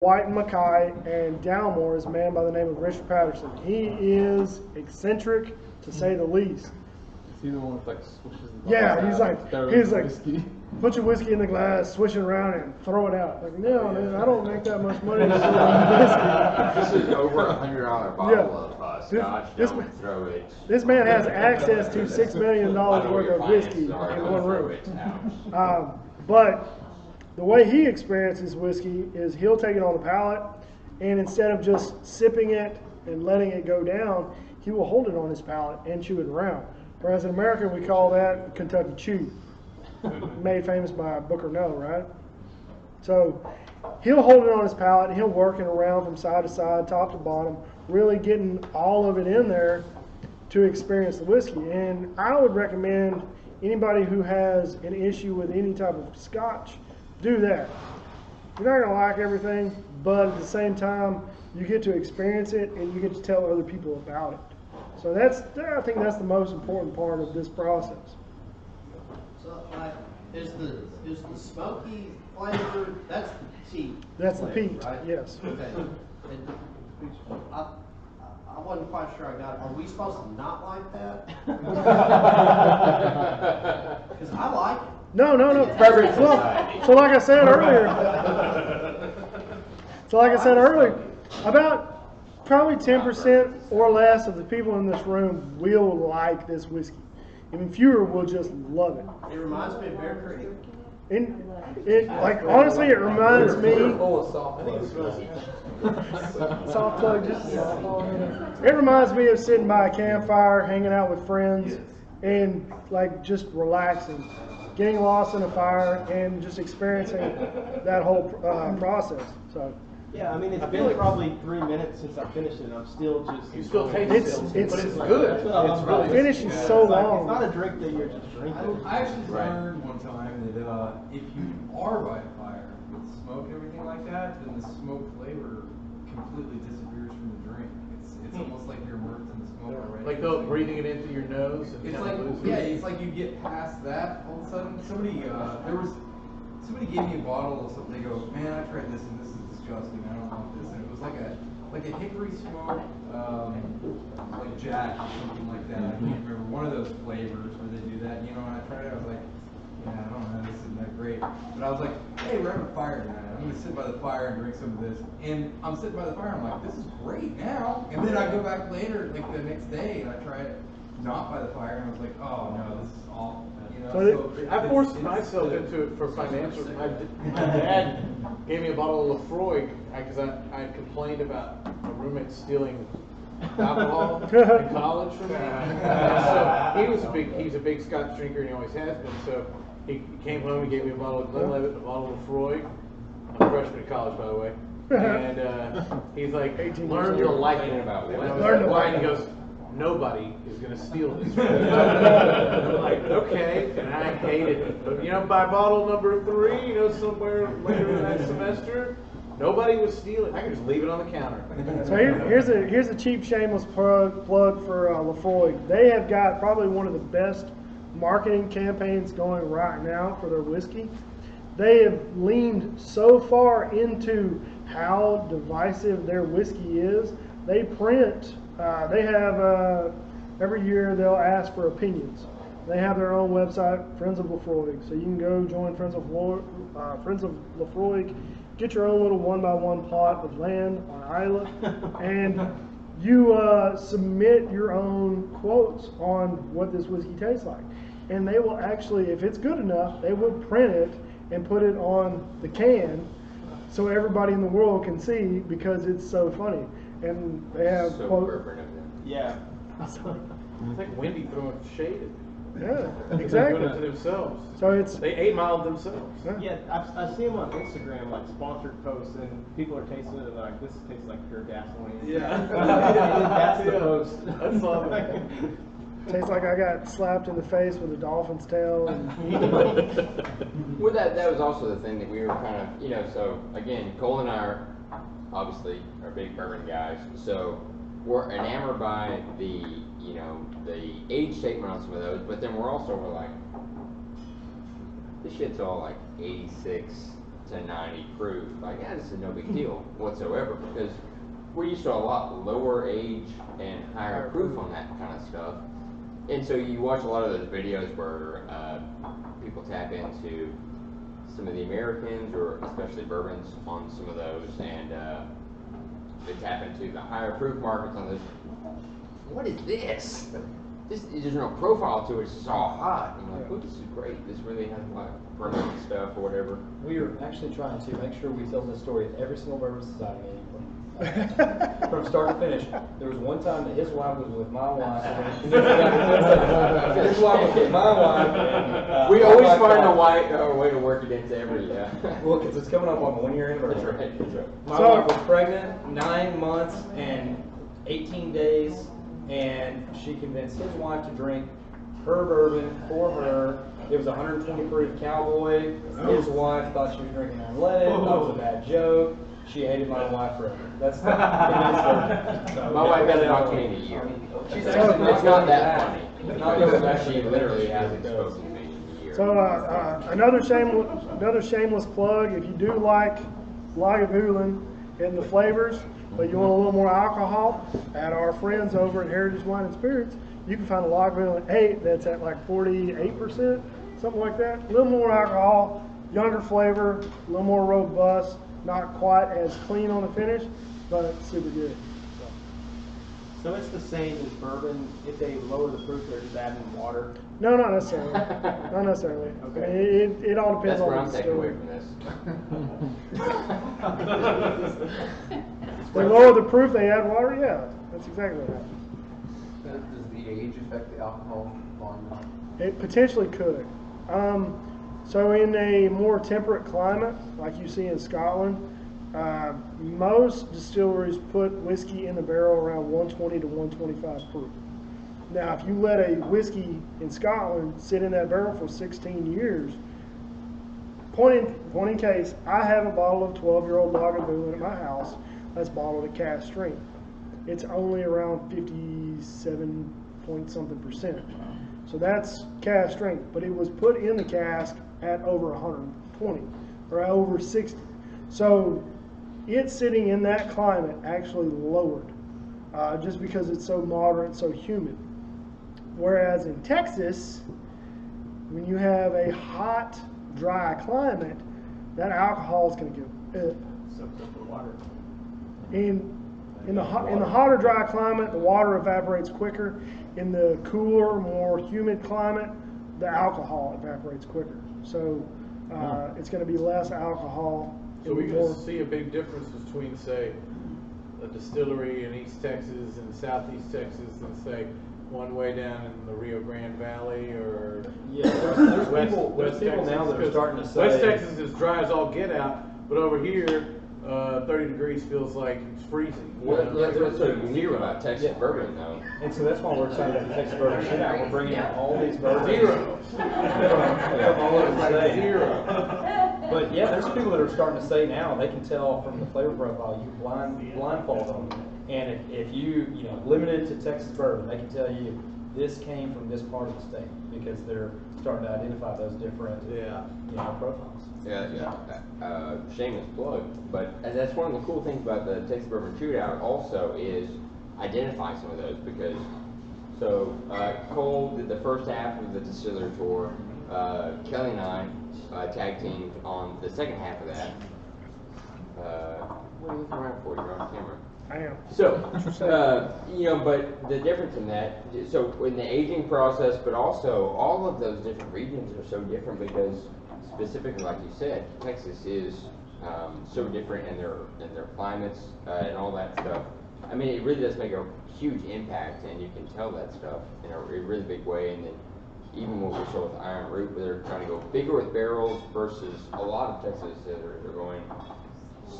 White and Mackay, and Dalmore is a man by the name of Richard Patterson. He is eccentric to say the least. Is he the one that like swishes the Yeah, he's like whiskey? put your whiskey in the glass, swish it around, and throw it out. Like, no, man, I don't make that much money. This is over $100 bottle Yeah. of Scotch. Don't throw it. This man has access to $6 million I know worth your of whiskey finances in are, one don't throw room. it out. But the way he experiences whiskey is he'll take it on the palate, and instead of just sipping it and letting it go down, he will hold it on his palate and chew it around. Whereas in America, we call that Kentucky Chew, made famous by Booker Noe, right? So he'll hold it on his palate, and he'll work it around from side to side, top to bottom, really getting all of it in there to experience the whiskey. And I would recommend anybody who has an issue with any type of Scotch, do that. You're not going to like everything, but at the same time, you get to experience it and you get to tell other people about it. So I think that's the most important part of this process. So, like, is the smoky flavor? That's the peat. That's flavor, the peat, right? yes. Okay. And I wasn't quite sure I got it. Are we supposed to not like that? Because I like it. No. Well, so like I said earlier, about probably 10% or less of the people in this room will like this whiskey. Even fewer will just love it. It reminds me of Bear Creek. And honestly, it reminds me. Soft plug, just it reminds me of sitting by a campfire, hanging out with friends, and like just relaxing, getting lost in a fire, and just experiencing that whole process. So. Yeah, I mean, it's been probably 3 minutes since I finished it, and I'm still just... You still taste it, but it's good. It's really finishing so long. It's not a drink that you're just drinking. I actually learned one time that if you are by a fire with smoke and everything like that, then the smoke flavor completely disappears from the drink. It's almost like you're immersed in the smoke already. Like though breathing it into your nose. And It's like it's like you get past that all of a sudden. Somebody gave me a bottle of something. They go, man, I tried this and this is disgusting. I don't want this. And it was like a hickory smoke, like Jack or something like that. I can't remember one of those flavors where they do that. You know, when I tried it, I was like, yeah, I don't know, this isn't that great. But I was like, hey, we're having a fire tonight. I'm gonna sit by the fire and drink some of this. And I'm sitting by the fire. I'm like, this is great now. And then I go back later, like the next day, and I try it not by the fire, and I was like, oh no, this is awful. I forced myself into it for financial. My dad gave me a bottle of Lafroy because I complained about my roommate stealing alcohol in college from me. And so he's a big Scotch drinker, and he always has been. So he came home and gave me a bottle of Glenlivet and a bottle of Lafroy. I'm a freshman in college, by the way. And he's like, learn to like it. Learn to like it. He goes, nobody is going to steal this. I'm like, okay, and I hated it. But, by bottle number 3, somewhere later in that semester, nobody was stealing. I could just leave it on the counter. So here's a cheap, shameless plug for Lafroy. They have got probably one of the best marketing campaigns going right now for their whiskey. They have leaned so far into how divisive their whiskey is. They print. They have every year they'll ask for opinions. They have their own website, Friends of Lafroy. So you can go join Friends of Lafroy, get your own little 1x1 plot of land on Isla, and you submit your own quotes on what this whiskey tastes like. And they will actually, if it's good enough, they will print it and put it on the can so everybody in the world can see because it's so funny. And they have So quotes. Yeah. It's like Wendy throwing shade at me. Yeah, They're exactly. doing it to themselves. So They 8-miled themselves. Yeah, I see them on Instagram, like sponsored posts, and people are tasting it and they're like, this tastes like pure gasoline. Yeah. That's the post. That's all. tastes like I got slapped in the face with a dolphin's tail. And Well, that was also the thing that we were kind of, so again, Cole and I are obviously big bourbon guys, so we're enamored by the age statement on some of those, but then we're like, this shit's all like 86, to 90 proof, like, yeah, this is no big deal whatsoever, because we're used to a lot lower age and higher proof on that kind of stuff. And so you watch a lot of those videos where people tap into some of the Americans, or especially bourbons, on some of those, and they tap into the higher proof markets on those. What is this? There's no profile to it. It's just all hot. I'm like, oh, this is great. This really has like permanent stuff or whatever. We are actually trying to make sure we tell this story at every single Bourbon Society meeting. From start to finish. There was one time that his wife was with my wife. His wife was with my wife. And, we always find a way to work it into every. Well, because it's coming up on the 1 year anniversary. That's right. That's right. My wife was pregnant 9 months and 18 days, and she convinced his wife to drink her bourbon for her. It was 120 proof Cowboy. His wife thought she was drinking unleaded. Thought it was a bad joke. She hated my wife forever. That's the My wife hasn't talked to me in a year. She's actually It's not that funny. Not Because she literally hasn't spoken to me in a year. So another shameless plug. If you do like Lagavulin and the flavors, but you want a little more alcohol, at our friends over at Heritage Wine and Spirits, you can find a Lagavulin 8 that's at like 48%, something like that. A little more alcohol, younger flavor, a little more robust. Not quite as clean on the finish, but super good. So it's the same as bourbon. If they lower the proof, they're just adding water. No, not necessarily. Not necessarily. Okay. I mean, it all depends That's on where the I'm taking away distillery. from this. They lower the proof, they add water. Yeah, that's exactly right. Does the age affect the alcohol volume? It potentially could. So in a more temperate climate, like you see in Scotland, most distilleries put whiskey in the barrel around 120 to 125 proof. Now, if you let a whiskey in Scotland sit in that barrel for 16 years, point in case, I have a bottle of 12-year-old Lagavulin at my house that's bottled at cask strength. It's only around 57 point something percent. So that's cask strength, but it was put in the cask at over 120 or over 60. So it sitting in that climate actually lowered just because it's so moderate, so humid. Whereas in Texas, when you have a hot, dry climate, that alcohol is going to go up. Soaked up the water. In the hotter, dry climate, the water evaporates quicker. In the cooler, more humid climate, the alcohol evaporates quicker. So it's going to be less alcohol. So we more. can see a big difference between, say, a distillery in East Texas and Southeast Texas, and say one way down in the Rio Grande Valley, or Yeah, there's people now that are starting to say West Texas is dry as all get out, but over here, 30 degrees feels like it's freezing. Well, that's what's so unique about Texas bourbon, though. And so that's why we're excited about the Texas Bourbon Shootout. We're bringing out all these bourbons. Zero. From all over the state. Zero. But yeah, there's people that are starting to say now, they can tell from the flavor profile, you blindfold them. And if you limited to Texas bourbon, they can tell you this came from this part of the state, because they're starting to identify those different profiles. Yeah. Shameless plug, but that's one of the cool things about the Texas Bourbon Shootout also is identifying some of those, because Cole did the first half of the distiller tour. Kelly and I tag teamed on the second half of that. What are you looking around for? You're on camera. I am. So, but the difference in that, so in the aging process, but also all of those different regions are so different, because specifically, like you said, Texas is so different in their climates and all that stuff. I mean, it really does make a huge impact, and you can tell that stuff in a really big way. And then even what we saw with Iron Root, where they're trying to go bigger with barrels, versus a lot of Texas distillers are going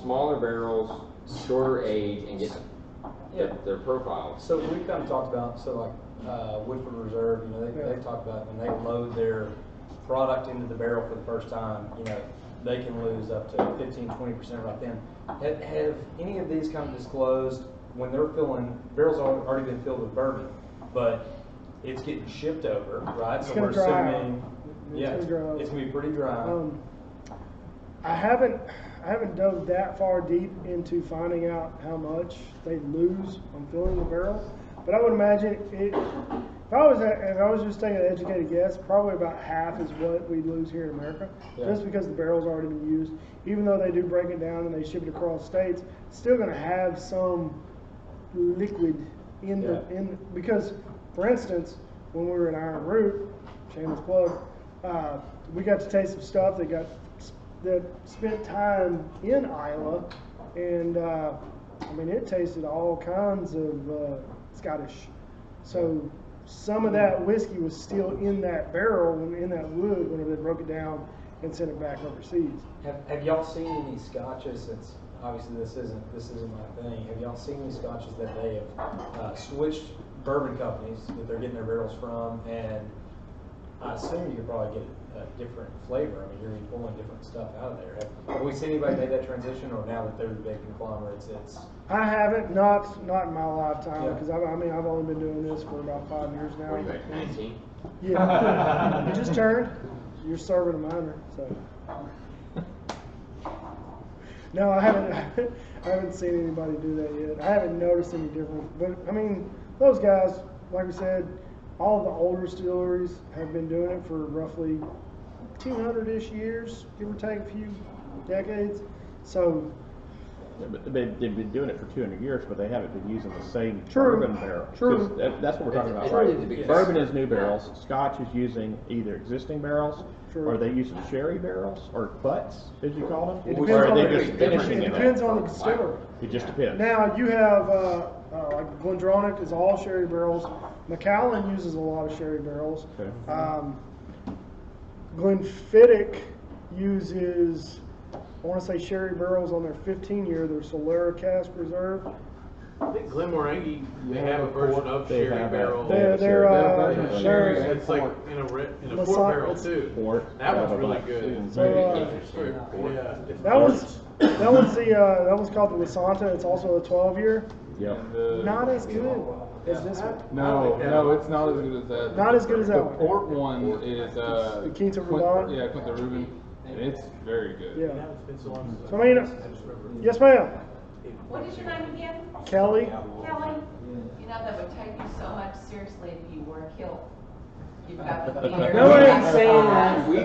smaller barrels, shorter age, and get their profiles. So we've kind of talked about, Woodford Reserve, they've talked about when they load their product into the barrel for the first time, they can lose up to 15-20% right then. Have any of these kind of disclosed when they're barrels already been filled with bourbon, but it's getting shipped over, right? It's So gonna we're dry assuming, out. it's gonna be pretty dry. I haven't dove that far deep into finding out how much they lose on filling the barrel, but I would imagine it. If I was just taking an educated guess, probably about half is what we lose here in America, just because the barrel's already been used. Even though they do break it down and they ship it across states, it's still going to have some liquid in because, for instance, when we were in Iron Root, shameless plug, we got to taste some stuff that spent time in Iowa, and I mean it tasted all kinds of Scottish. So some of that whiskey was still in that barrel, in that wood, whenever they broke it down and sent it back overseas. Have y'all seen any scotches? That's obviously this isn't my thing. Have y'all seen any scotches that they have switched bourbon companies that they're getting their barrels from? And I assume you could probably get a different flavor. I mean, you're pulling different stuff out of there. Have we seen anybody make that transition, or now that they're the big conglomerates, it's? I haven't, not in my lifetime, because I've only been doing this for about 5 years now. What are you at, 19? Yeah, you just turned. You're serving a minor, so. No, I haven't seen anybody do that yet. I haven't noticed any difference. But I mean, those guys, like we said, all of the older distilleries have been doing it for roughly 200-ish years, give or take a few decades. So. Yeah, but they've been doing it for 200 years, but they haven't been using the same True. bourbon barrel. True. That's what we're talking about, It's right? the big Bourbon is new barrels. Scotch is using either existing barrels, True. or they use sherry barrels, or butts, as you call them, It or depends are on they the- just finishing it it? depends on the distillery. It just depends. Now you have like Glendronach is all sherry barrels. Macallan uses a lot of sherry barrels. Okay. Glenfiddich uses, I want to say, sherry barrels on their 15-year, their Solera cask reserve. I think Glenmorangie, they have a version of They sherry have that. barrel. They have They're sherry. sherry. It's like in a Massac- port barrel too. Port. That one's Out of really a- good. So, Yeah. it's that one's called the Lasanta. It's also a 12-year. Yep. Not as good as this one. No, it's not as good as that. Not as good as that The one. port one is The Quinta Rubin? Yeah, Quinta Rubin, and it's very good. Yeah. It's been so long since So I mean, yes, ma'am. What is your name again? Kelly. Kelly? You know, that would take you so much seriously if you were killed. You've got the beard.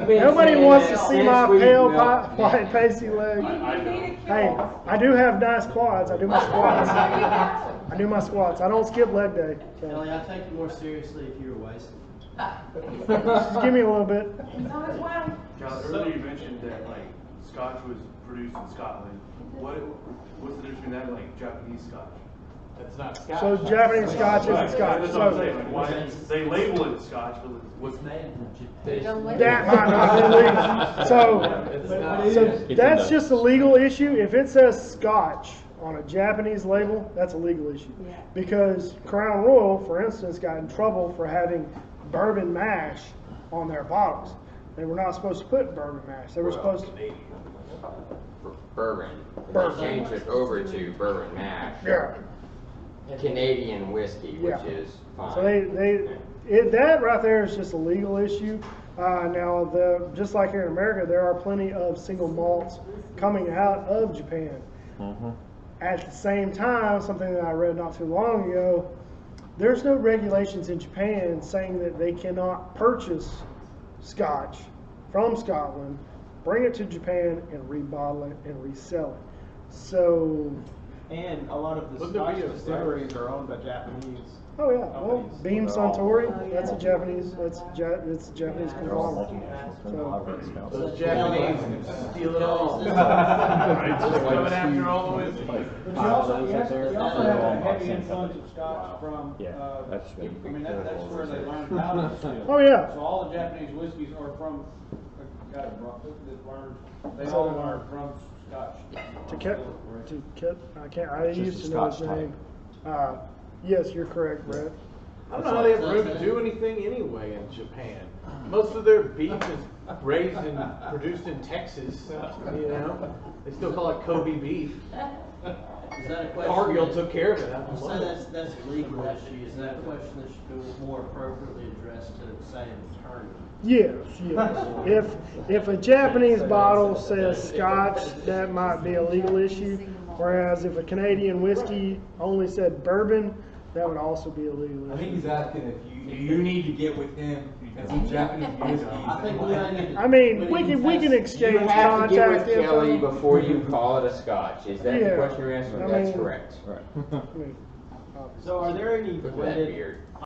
Nobody wants to see my pale, white, pasty leg. You need a Hey, kill. I do have nice quads. I do my squats. I do my squats. I don't skip leg day. Kelly, I take you more seriously if you were wasted. Just give me a little bit. He's on his way. John, earlier you mentioned that like Scotch was produced in Scotland. What's the difference between that and like Japanese Scotch? That's not Scotch. So Japanese Scotch isn't Scotch. That's what I'm So saying. Like, why they label it Scotch, but what's that might not be legal. So that's just a legal issue. If it says Scotch on a Japanese label, that's a legal issue. Yeah. Because Crown Royal, for instance, got in trouble for having bourbon mash on their bottles. They were not supposed to put bourbon mash. They were supposed to. For bourbon. Bourbon. They changed it over to bourbon mash. Yeah. Canadian whiskey, which Yeah. is fine. So that right there is just a legal issue. Now, just like here in America, there are plenty of single malts coming out of Japan. Mm-hmm. At the same time, something that I read not too long ago, there's no regulations in Japan saying that they cannot purchase Scotch from Scotland, bring it to Japan, and rebottle it and resell it. So, And a lot of the Wouldn't there Scotch be a- distilleries are owned by Japanese. oh yeah, well, companies. Beam They're all- Suntory, that's a Japanese, it's a Japanese They're all conglomerate. multinationals. A lot of it smells. Those Japanese can steal it all. right? Just coming after all the whiskey. But you also have a heavy influence of Scotch from, Yeah, that's I mean, that's where they learned how to distill. Oh yeah. So all the Japanese whiskeys are from, they all are from Scotch. I used to know his name. Yes, you're correct, Brett. I don't know how they have room to do anything anyway in Japan. Most of their beef is raised and produced in Texas. You know, they still call it Kobe beef. Is that a question? Cargill took care of it. I'll say that's a legal issue. Is that a question that should be more appropriately addressed to, say, an attorney? Yes, yes. If a Japanese bottle says Scotch, that might be a legal issue. Whereas if a Canadian whiskey only said Bourbon, that would also be a legal I think issue. he's asking if you need to get with him and some Japanese whiskeys. I think we gotta get. I mean, we can You exchange have to get contact with Kelly info. before you call it a Scotch. Is that the Yeah. question you're asking? I That's mean- correct. Right. I mean, So are there any Look at that blended beard.